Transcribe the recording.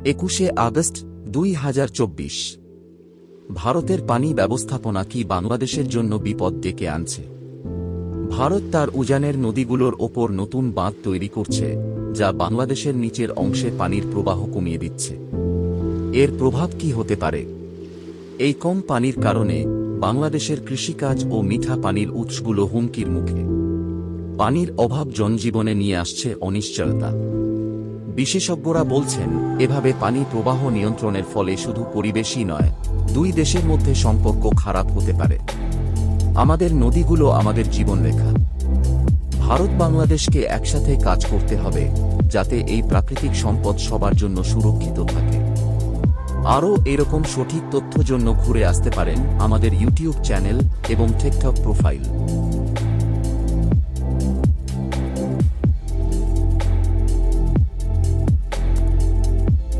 21শে August 2024। ভারতের পানি ব্যবস্থাপনা কি বাংলাদেশের জন্য বিপদ ডেকে আনছে? ভারত তার উজানের নদীগুলোর ওপর নতুন বাঁধ তৈরি করছে, যা বাংলাদেশের নিচের অংশে পানির প্রবাহ কমিয়ে দিচ্ছে। এর প্রভাব কি হতে পারে? এই কম পানির কারণে বাংলাদেশের কৃষিকাজ ও মিঠা পানির উৎসগুলো হুমকির মুখে। পানির অভাব জনজীবনে নিয়ে আসছে অনিশ্চয়তা। বিশেষজ্ঞরা বলছেন, এভাবে পানি প্রবাহ নিয়ন্ত্রণের ফলে শুধু পরিবেশই নয়, দুই দেশের মধ্যে সম্পর্ক খারাপ হতে পারে। আমাদের নদীগুলো আমাদের জীবনরেখা। ভারত বাংলাদেশকে একসাথে কাজ করতে হবে, যাতে এই প্রাকৃতিক সম্পদ সবার জন্য সুরক্ষিত থাকে। আরও এরকম সঠিক তথ্য জন্য ঘুরে আসতে পারেন আমাদের ইউটিউব চ্যানেল এবং টিকটক প্রোফাইল।